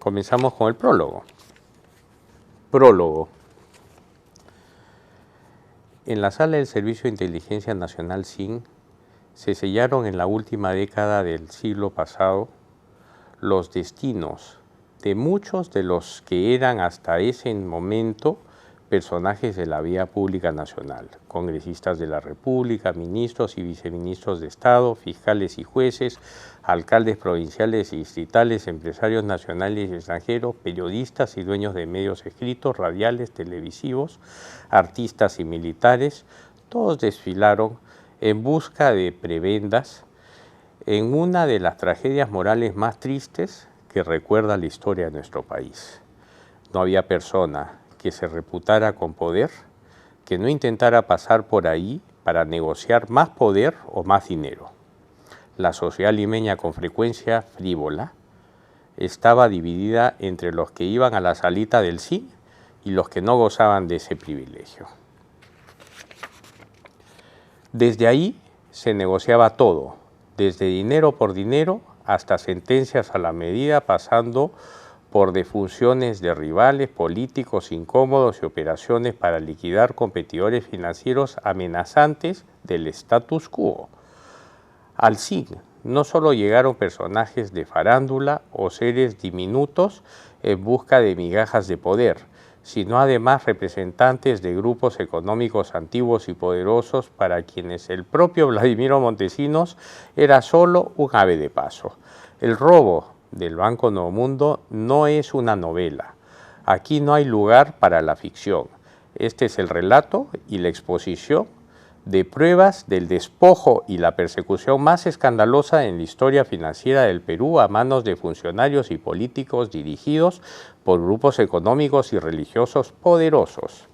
Comenzamos con el prólogo. Prólogo. En la sala del Servicio de Inteligencia Nacional SIN se sellaron en la última década del siglo pasado los destinos de muchos de los que eran hasta ese momento personajes de la vida pública nacional, congresistas de la República, ministros y viceministros de Estado, fiscales y jueces, alcaldes provinciales y distritales, empresarios nacionales y extranjeros, periodistas y dueños de medios escritos, radiales, televisivos, artistas y militares. Todos desfilaron en busca de prebendas en una de las tragedias morales más tristes que recuerda la historia de nuestro país. No había persona que se reputara con poder, que no intentara pasar por ahí para negociar más poder o más dinero. La sociedad limeña, con frecuencia frívola, estaba dividida entre los que iban a la salita del SIN y los que no gozaban de ese privilegio. Desde ahí se negociaba todo, desde dinero por dinero hasta sentencias a la medida, pasando por defunciones de rivales políticos incómodos y operaciones para liquidar competidores financieros amenazantes del status quo. Al SIN no solo llegaron personajes de farándula o seres diminutos en busca de migajas de poder, sino además representantes de grupos económicos antiguos y poderosos para quienes el propio Vladimiro Montesinos era solo un ave de paso. El robo del Banco Nuevo Mundo no es una novela. Aquí no hay lugar para la ficción. Este es el relato y la exposición de pruebas del despojo y la persecución más escandalosa en la historia financiera del Perú a manos de funcionarios y políticos dirigidos por grupos económicos y religiosos poderosos.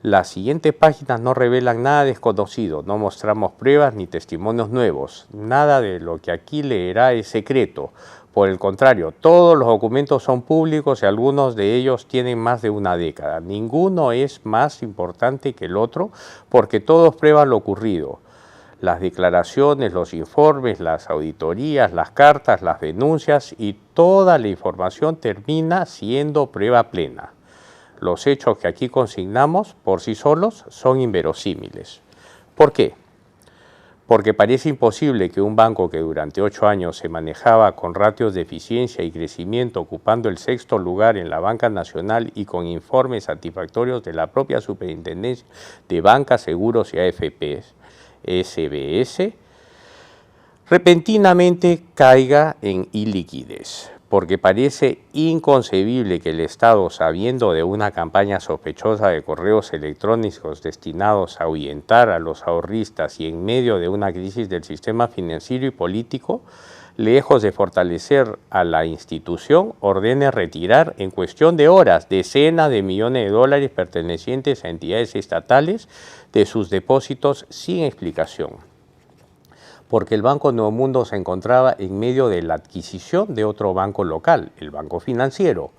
Las siguientes páginas no revelan nada desconocido, no mostramos pruebas ni testimonios nuevos. Nada de lo que aquí leerá es secreto. Por el contrario, todos los documentos son públicos y algunos de ellos tienen más de una década. Ninguno es más importante que el otro porque todos prueban lo ocurrido. Las declaraciones, los informes, las auditorías, las cartas, las denuncias y toda la información termina siendo prueba plena. Los hechos que aquí consignamos por sí solos son inverosímiles. ¿Por qué? Porque parece imposible que un banco que durante 8 años se manejaba con ratios de eficiencia y crecimiento, ocupando el 6º lugar en la banca nacional y con informes satisfactorios de la propia Superintendencia de Bancas, Seguros y AFPs, SBS, repentinamente caiga en iliquidez. Porque parece inconcebible que el Estado, sabiendo de una campaña sospechosa de correos electrónicos destinados a ahuyentar a los ahorristas y en medio de una crisis del sistema financiero y político, lejos de fortalecer a la institución, ordene retirar en cuestión de horas decenas de millones de dólares pertenecientes a entidades estatales de sus depósitos sin explicación. Porque el Banco Nuevo Mundo se encontraba en medio de la adquisición de otro banco local, el Banco Financiero,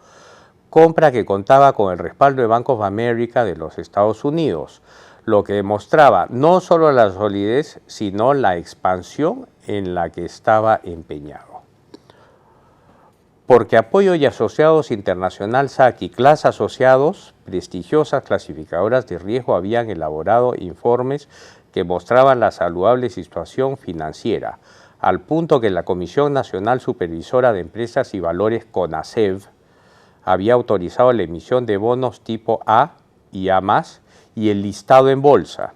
compra que contaba con el respaldo de Bank of America de los Estados Unidos, lo que demostraba no solo la solidez, sino la expansión en la que estaba empeñado. Porque Apoyo y Asociados Internacional SAC y Class Asociados, prestigiosas clasificadoras de riesgo, habían elaborado informes que mostraban la saludable situación financiera, al punto que la Comisión Nacional Supervisora de Empresas y Valores, CONACEV, había autorizado la emisión de bonos tipo A y A+, y el listado en bolsa.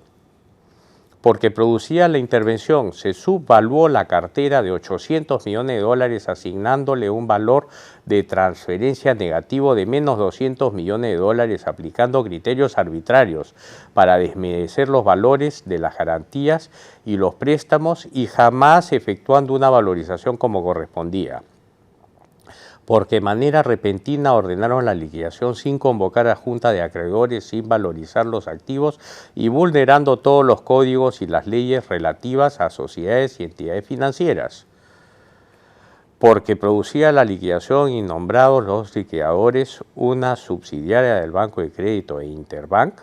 Porque producía la intervención, se subvaluó la cartera de 800 millones de dólares, asignándole un valor de transferencia negativo de menos 200 millones de dólares, aplicando criterios arbitrarios para desmerecer los valores de las garantías y los préstamos y jamás efectuando una valorización como correspondía. Porque de manera repentina ordenaron la liquidación sin convocar a junta de acreedores, sin valorizar los activos y vulnerando todos los códigos y las leyes relativas a sociedades y entidades financieras. Porque producía la liquidación y nombrados los liquidadores una subsidiaria del Banco de Crédito e Interbank,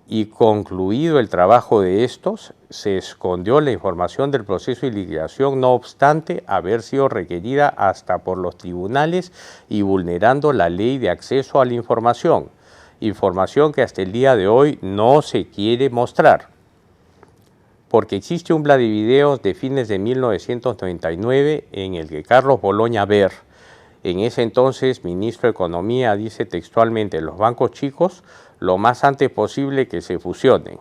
y concluido el trabajo de estos, se escondió la información del proceso de liquidación, no obstante haber sido requerida hasta por los tribunales y vulnerando la ley de acceso a la información, información que hasta el día de hoy no se quiere mostrar. Porque existe un videos de fines de 1999 en el que Carlos Boloña Ver, en ese entonces ministro de Economía, dice textualmente: los bancos chicos lo más antes posible que se fusionen,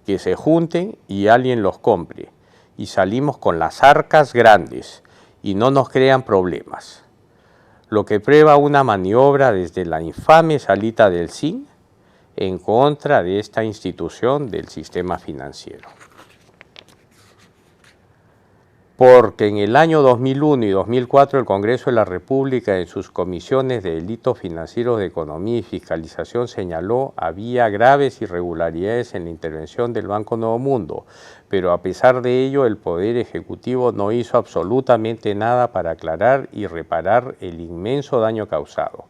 que se junten y alguien los compre, y salimos con las arcas grandes y no nos crean problemas. Lo que prueba una maniobra desde la infame salita del CIN en contra de esta institución del sistema financiero. Porque en el año 2001 y 2004 el Congreso de la República en sus comisiones de delitos financieros de economía y fiscalización señaló había graves irregularidades en la intervención del Banco Nuevo Mundo, pero a pesar de ello el Poder Ejecutivo no hizo absolutamente nada para aclarar y reparar el inmenso daño causado.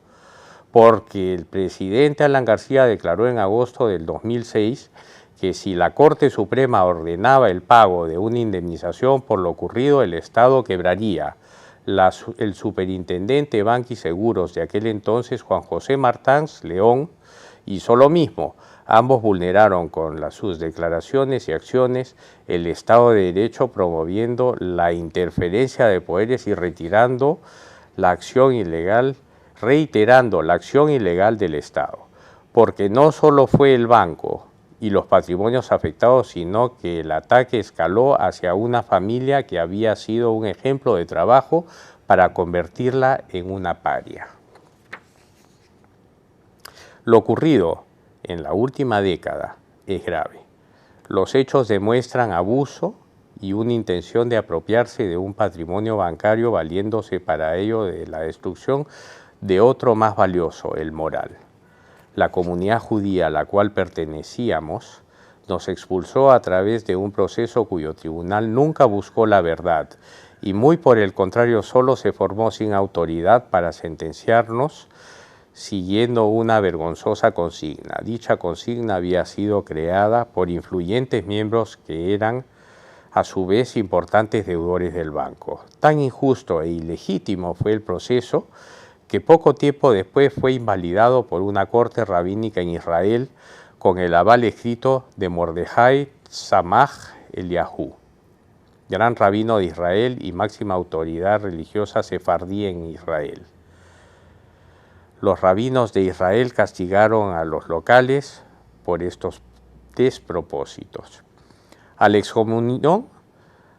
Porque el presidente Alan García declaró en agosto del 2006 que si la Corte Suprema ordenaba el pago de una indemnización por lo ocurrido, el Estado quebraría. El superintendente de Banca y Seguros de aquel entonces, Juan José Martans León, hizo lo mismo. Ambos vulneraron con sus declaraciones y acciones el Estado de Derecho, promoviendo la interferencia de poderes y reiterando la acción ilegal del Estado. Porque no solo fue el banco y los patrimonios afectados, sino que el ataque escaló hacia una familia que había sido un ejemplo de trabajo para convertirla en una paria. Lo ocurrido en la última década es grave. Los hechos demuestran abuso y una intención de apropiarse de un patrimonio bancario valiéndose para ello de la destrucción de otro más valioso, el moral. La comunidad judía a la cual pertenecíamos nos expulsó a través de un proceso cuyo tribunal nunca buscó la verdad y muy por el contrario solo se formó sin autoridad para sentenciarnos siguiendo una vergonzosa consigna. Dicha consigna había sido creada por influyentes miembros que eran a su vez importantes deudores del banco. Tan injusto e ilegítimo fue el proceso que poco tiempo después fue invalidado por una corte rabínica en Israel con el aval escrito de Mordejai Tzemach Eliyahu, gran rabino de Israel y máxima autoridad religiosa sefardí en Israel. Los rabinos de Israel castigaron a los locales por estos despropósitos. Al excomunión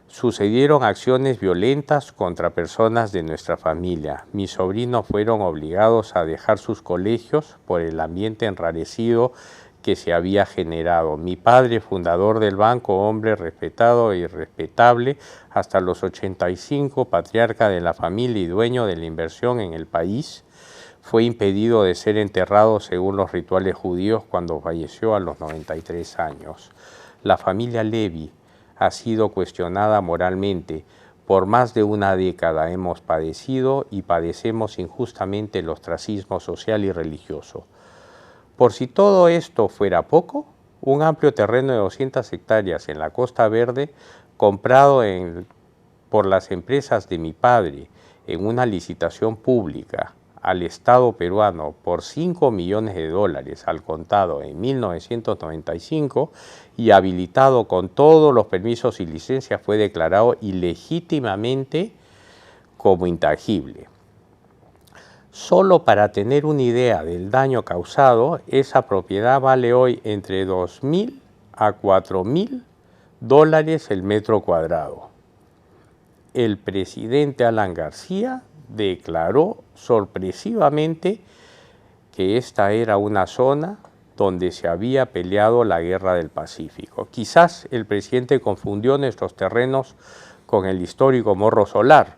sucedieron acciones violentas contra personas de nuestra familia. Mis sobrinos fueron obligados a dejar sus colegios por el ambiente enrarecido que se había generado. Mi padre, fundador del banco, hombre respetado y respetable hasta los 85, patriarca de la familia y dueño de la inversión en el país, fue impedido de ser enterrado según los rituales judíos cuando falleció a los 93 años. La familia Levy ha sido cuestionada moralmente. Por más de una década hemos padecido y padecemos injustamente el ostracismo social y religioso. Por si todo esto fuera poco, un amplio terreno de 200 hectáreas en la Costa Verde, comprado por las empresas de mi padre en una licitación pública al Estado peruano por $5 millones al contado en 1995 y habilitado con todos los permisos y licencias, fue declarado ilegítimamente como intangible. Solo para tener una idea del daño causado, esa propiedad vale hoy entre $2.000 a $4.000 el metro cuadrado. El presidente Alan García declaró sorpresivamente que esta era una zona donde se había peleado la Guerra del Pacífico. Quizás el presidente confundió nuestros terrenos con el histórico Morro Solar,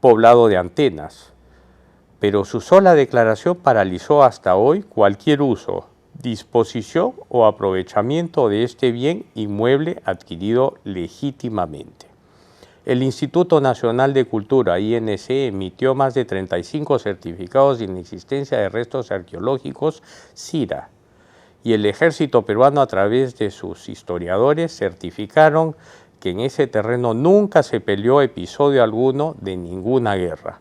poblado de antenas, pero su sola declaración paralizó hasta hoy cualquier uso, disposición o aprovechamiento de este bien inmueble adquirido legítimamente. El Instituto Nacional de Cultura, INC, emitió más de 35 certificados de inexistencia de restos arqueológicos, CIRA, y el ejército peruano a través de sus historiadores certificaron que en ese terreno nunca se peleó episodio alguno de ninguna guerra.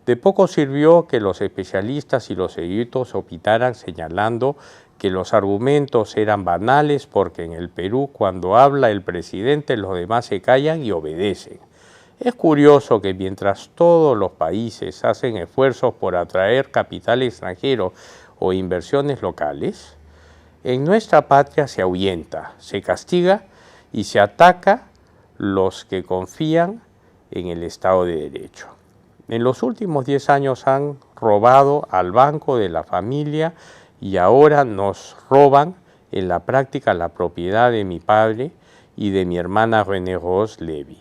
De poco sirvió que los especialistas y los eruditos opinaran señalando que los argumentos eran banales porque en el Perú cuando habla el presidente los demás se callan y obedecen. Es curioso que mientras todos los países hacen esfuerzos por atraer capital extranjero o inversiones locales, en nuestra patria se ahuyenta, se castiga y se ataca los que confían en el Estado de Derecho. En los últimos 10 años han robado al banco de la familia y ahora nos roban en la práctica la propiedad de mi padre y de mi hermana René Rose Levy.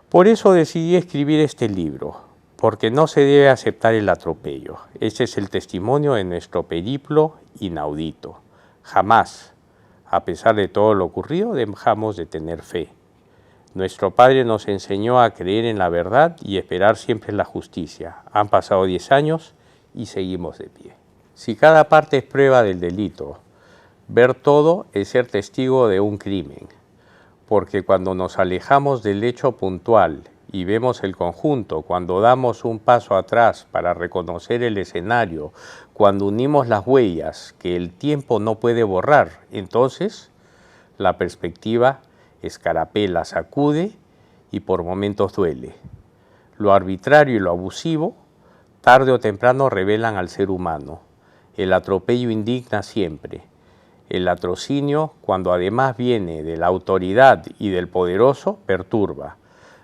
Por eso decidí escribir este libro, porque no se debe aceptar el atropello. Este es el testimonio de nuestro periplo inaudito. Jamás, a pesar de todo lo ocurrido, dejamos de tener fe. Nuestro padre nos enseñó a creer en la verdad y esperar siempre la justicia. Han pasado 10 años y seguimos de pie. Si cada parte es prueba del delito, ver todo es ser testigo de un crimen, porque cuando nos alejamos del hecho puntual y vemos el conjunto, cuando damos un paso atrás para reconocer el escenario, cuando unimos las huellas que el tiempo no puede borrar, entonces la perspectiva escarapela, sacude y por momentos duele. Lo arbitrario y lo abusivo, tarde o temprano revelan al ser humano. El atropello indigna siempre. El latrocinio, cuando además viene de la autoridad y del poderoso, perturba.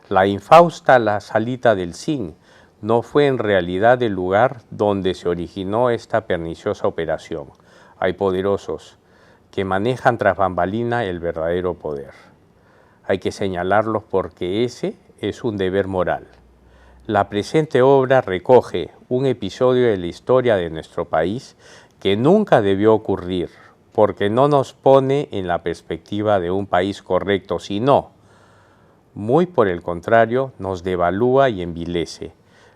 La infausta la salita del zinc no fue en realidad el lugar donde se originó esta perniciosa operación. Hay poderosos que manejan tras bambalina el verdadero poder. Hay que señalarlos porque ese es un deber moral. La presente obra recoge un episodio de la historia de nuestro país que nunca debió ocurrir, porque no nos pone en la perspectiva de un país correcto, sino, muy por el contrario, nos devalúa y envilece.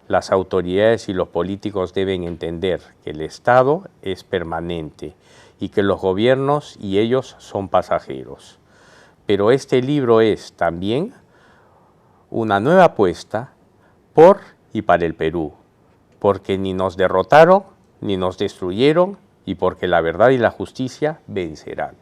Las autoridades y los políticos deben entender que el Estado es permanente y que los gobiernos y ellos son pasajeros. Pero este libro es también una nueva apuesta por y para el Perú, porque ni nos derrotaron, ni nos destruyeron, y porque la verdad y la justicia vencerán.